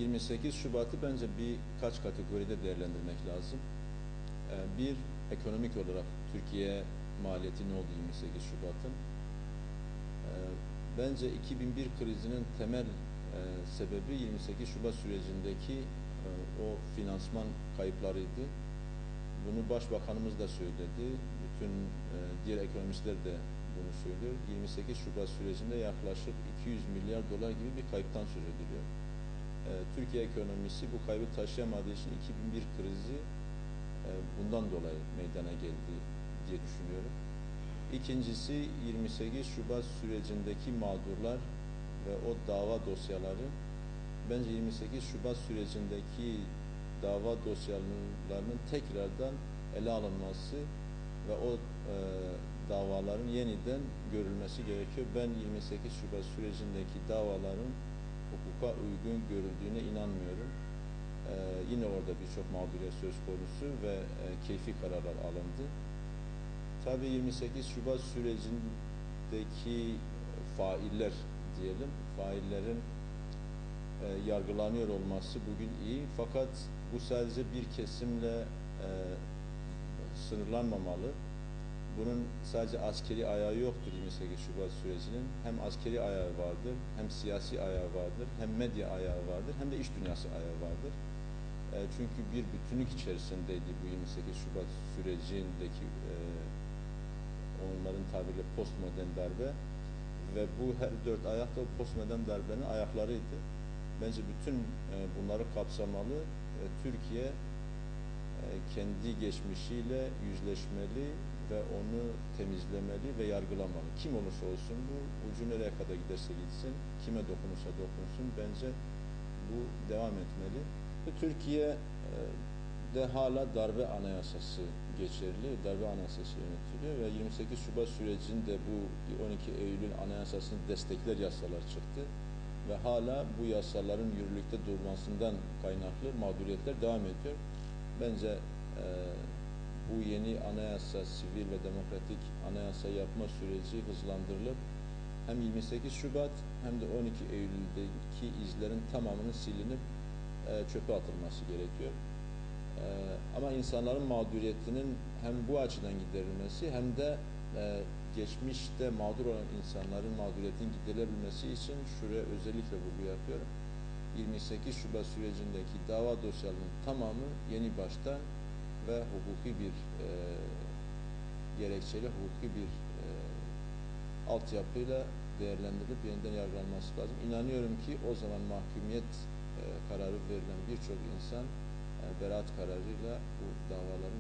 28 Şubat'ı bence birkaç kategoride değerlendirmek lazım. Bir, ekonomik olarak Türkiye maliyeti ne oldu 28 Şubat'ın? Bence 2001 krizinin temel sebebi 28 Şubat sürecindeki o finansman kayıplarıydı. Bunu Başbakanımız da söyledi, bütün diğer ekonomistler de bunu söylüyor. 28 Şubat sürecinde yaklaşık 200 milyar dolar gibi bir kayıptan söz ediliyor. Türkiye ekonomisi bu kaybı taşıyamadığı için 2001 krizi bundan dolayı meydana geldi diye düşünüyorum. İkincisi, 28 Şubat sürecindeki mağdurlar ve o dava dosyaları, bence 28 Şubat sürecindeki dava dosyalarının tekrardan ele alınması ve o davaların yeniden görülmesi gerekiyor. Ben 28 Şubat sürecindeki davaların hukuka uygun görüldüğüne inanmıyorum. Yine orada birçok mağduriyet söz konusu ve keyfi kararlar alındı. Tabii 28 Şubat sürecindeki failler diyelim, faillerin yargılanıyor olması bugün iyi. Fakat bu sadece bir kesimle sınırlanmamalı. Bunun sadece askeri ayağı yoktur 28 Şubat sürecinin. Hem askeri ayağı vardır, hem siyasi ayağı vardır, hem medya ayağı vardır, hem de iş dünyası ayağı vardır. Çünkü bir bütünlük içerisindeydi bu 28 Şubat sürecindeki onların tabiriyle postmodern darbe ve bu her dört ayak da postmodern darbenin ayaklarıydı. Bence bütün bunları kapsamalı. Türkiye kendi geçmişiyle yüzleşmeli ve onu temizlemeli ve yargılamalı. Kim olursa olsun bu, ucu nereye kadar giderse gitsin, kime dokunursa dokunsun, bence bu devam etmeli. Türkiye de hala darbe anayasası geçerli, darbe anayasası yönetiliyor ve 28 Şubat sürecinde bu 12 Eylül anayasasını destekler yasalar çıktı ve hala bu yasaların yürürlükte durmasından kaynaklı mağduriyetler devam ediyor. Bence bu yeni anayasa, sivil ve demokratik anayasa yapma süreci hızlandırılıp hem 28 Şubat hem de 12 Eylül'deki izlerin tamamının silinip çöpe atılması gerekiyor. Ama insanların mağduriyetinin hem bu açıdan giderilmesi hem de geçmişte mağdur olan insanların mağduriyetinin giderilebilmesi için şuraya özellikle vurgu yapıyorum. 28 Şubat sürecindeki dava dosyalarının tamamı yeni baştan ve hukuki bir gerekçeli hukuki bir altyapıyla değerlendirilip yeniden yargılanması lazım. İnanıyorum ki o zaman mahkumiyet kararı verilen birçok insan beraat kararıyla bu davaları